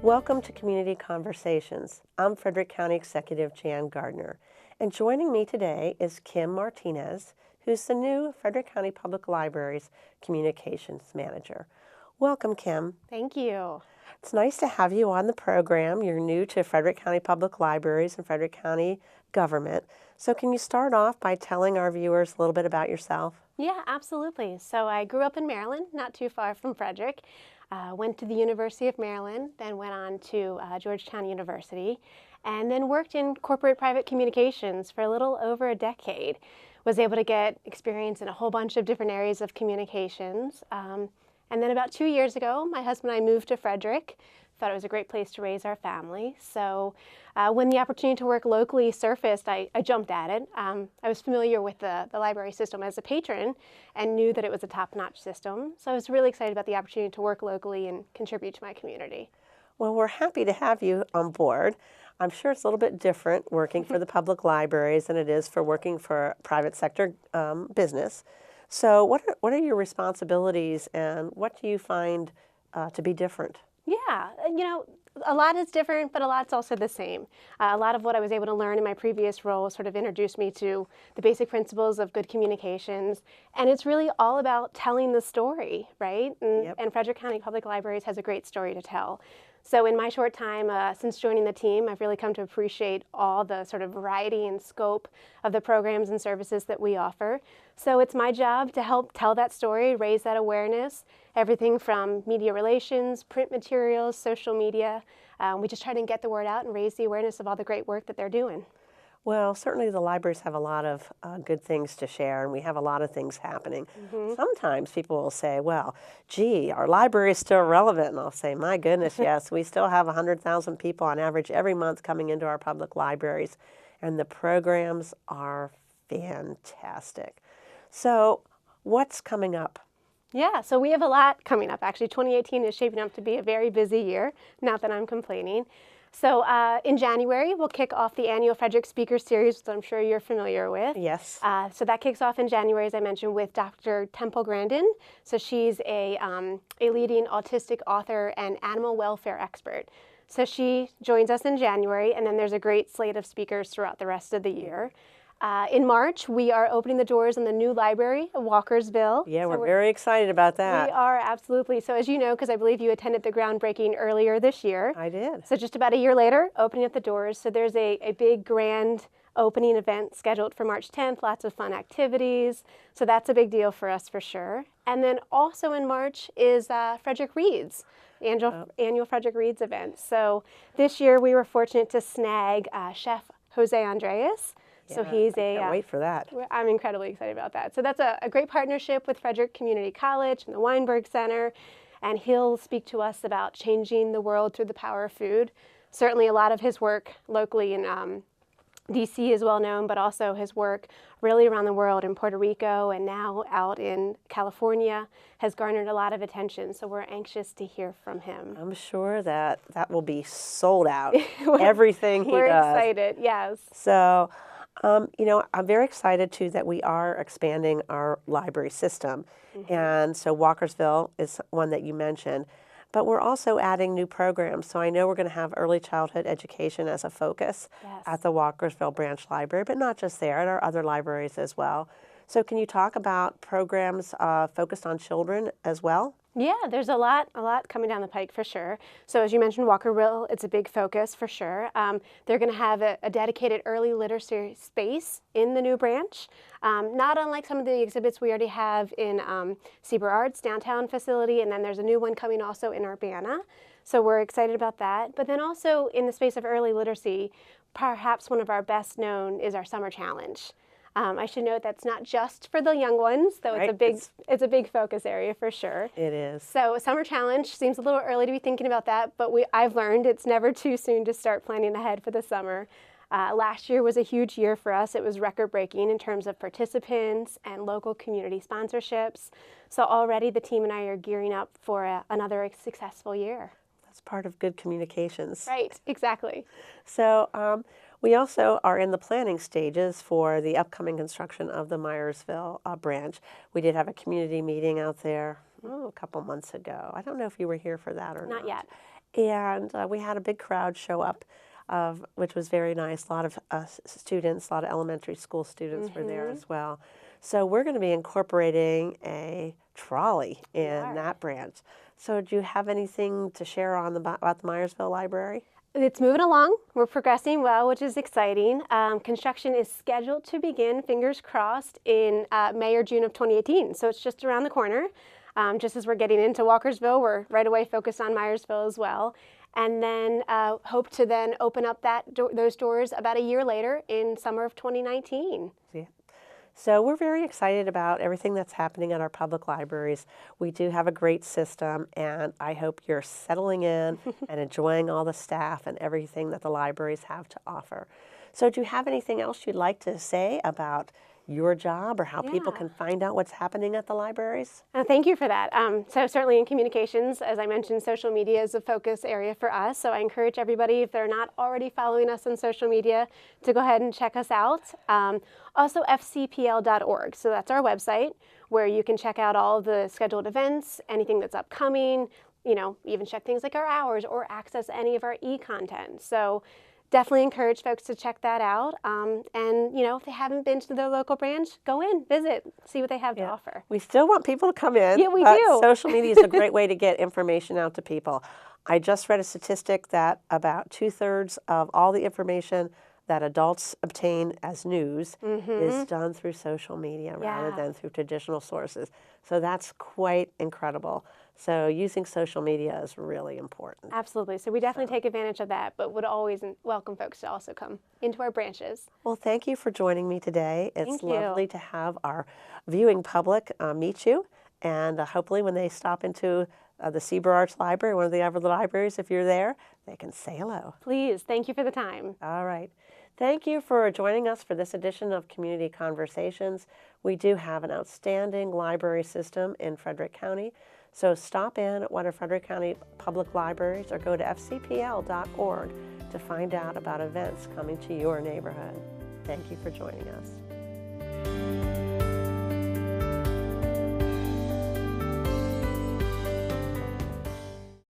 Welcome to Community Conversations. I'm Frederick County Executive Jan Gardner, and joining me today is Kim Martinez, who's the new Frederick County Public Library's Communications Manager. Welcome, Kim. Thank you. It's nice to have you on the program. You're new to Frederick County Public Libraries and Frederick County government. So can you start off by telling our viewers a little bit about yourself? Yeah, absolutely. So I grew up in Maryland, not too far from Frederick. Went to the University of Maryland, then went on to Georgetown University, and then worked in corporate private communications for a little over a decade. Was able to get experience in a whole bunch of different areas of communications. And then about 2 years ago, my husband and I moved to Frederick. Thought it was a great place to raise our family. So when the opportunity to work locally surfaced, I jumped at it. I was familiar with the library system as a patron and knew that it was a top-notch system. So I was really excited about the opportunity to work locally and contribute to my community. Well, we're happy to have you on board. I'm sure it's a little bit different working for the public libraries than it is for working for a private sector business. So what are your responsibilities and what do you find to be different? Yeah, a lot is different, but a lot's also the same. A lot of what I was able to learn in my previous role sort of introduced me to the basic principles of good communications, and it's really all about telling the story, right? And Frederick County Public Libraries has a great story to tell. So in my short time since joining the team, I've really come to appreciate all the sort of variety and scope of the programs and services that we offer. So it's my job to help tell that story, raise that awareness, everything from media relations, print materials, social media. We just try to get the word out and raise the awareness of all the great work that they're doing. Well, certainly the libraries have a lot of good things to share, and we have a lot of things happening. Sometimes people will say, well, gee, our library is still relevant. And I'll say, my goodness, yes, we still have 100,000 people on average every month coming into our public libraries, and the programs are fantastic. So what's coming up? Yeah, so we have a lot coming up. Actually, 2018 is shaping up to be a very busy year, not that I'm complaining. So in January, we'll kick off the annual Frederick Speaker Series, which I'm sure you're familiar with. Yes. So that kicks off in January, as I mentioned, with Dr. Temple Grandin. So she's a leading autistic author and animal welfare expert. So she joins us in January, and then there's a great slate of speakers throughout the rest of the year. In March, we are opening the doors in the new library of Walkersville. Yeah, we're very excited about that. We are, absolutely. So as you know, because I believe you attended the groundbreaking earlier this year. I did. So just about a year later, opening up the doors. So there's a big grand opening event scheduled for March 10th, lots of fun activities. So that's a big deal for us for sure. And then also in March is Frederick Reads, the annual Frederick Reads event. So this year we were fortunate to snag Chef Jose Andres. So he's I can't wait for that. I'm incredibly excited about that. So that's a great partnership with Frederick Community College and the Weinberg Center, and he'll speak to us about changing the world through the power of food. Certainly a lot of his work locally in DC is well known, but also his work really around the world in Puerto Rico and now out in California has garnered a lot of attention. So we're anxious to hear from him. I'm sure that will be sold out, everything he does. We're excited, yes. So, I'm very excited, too, that we are expanding our library system. And so Walkersville is one that you mentioned. But we're also adding new programs. So I know we're going to have early childhood education as a focus at the Walkersville Branch Library, but not just there, at our other libraries as well. So can you talk about programs focused on children as well? Yeah, there's a lot coming down the pike for sure. So as you mentioned, Walkerville, it's a big focus for sure. They're going to have a dedicated early literacy space in the new branch, not unlike some of the exhibits we already have in Seaber Arts downtown facility, and then there's a new one coming also in Urbana. So we're excited about that. But then also in the space of early literacy, perhaps one of our best known is our Summer Challenge. I should note that's not just for the young ones, though it's a big focus area for sure. It is. So Summer Challenge seems a little early to be thinking about that, but I've learned it's never too soon to start planning ahead for the summer. Last year was a huge year for us. It was record-breaking in terms of participants and local community sponsorships. So already the team and I are gearing up for another successful year. That's part of good communications. Right, exactly. So we also are in the planning stages for the upcoming construction of the Myersville branch. We did have a community meeting out there a couple months ago. I don't know if you were here for that or not. Not yet. and we had a big crowd show up, which was very nice. A lot of students, a lot of elementary school students were there as well. So we're going to be incorporating a trolley in that branch. So do you have anything to share on about the Myersville Library? It's moving along. We're progressing well, which is exciting. Construction is scheduled to begin, fingers crossed, in May or June of 2018. So it's just around the corner. Just as we're getting into Walkersville, we're right away focused on Myersville as well. And then hope to then open up those doors about a year later in summer of 2019. Yeah. So we're very excited about everything that's happening at our public libraries. We do have a great system, and I hope you're settling in and enjoying all the staff and everything that the libraries have to offer. So do you have anything else you'd like to say about your job or how people can find out what's happening at the libraries? Thank you for that. So certainly in communications, as I mentioned, social media is a focus area for us. So I encourage everybody, if they're not already following us on social media, to go ahead and check us out. Also FCPL.org. So that's our website where you can check out all of the scheduled events, anything that's upcoming, even check things like our hours or access any of our e-content. So definitely encourage folks to check that out. And, if they haven't been to their local branch, go in, visit, see what they have to offer. We still want people to come in. Yeah, we do. Social media is a great way to get information out to people. I just read a statistic that about 2/3 of all the information that adults obtain as news is done through social media rather than through traditional sources. So that's quite incredible. So using social media is really important. Absolutely. So we definitely take advantage of that, but would always welcome folks to also come into our branches. Well, thank you for joining me today. It's Thank you. lovely to have our viewing public meet you, and hopefully when they stop into the Seaber Arts Library, one of the other libraries, if you're there, they can say hello. Please. Thank you for the time. All right. Thank you for joining us for this edition of Community Conversations. We do have an outstanding library system in Frederick County, so stop in at one of Frederick County public libraries or go to fcpl.org to find out about events coming to your neighborhood. Thank you for joining us.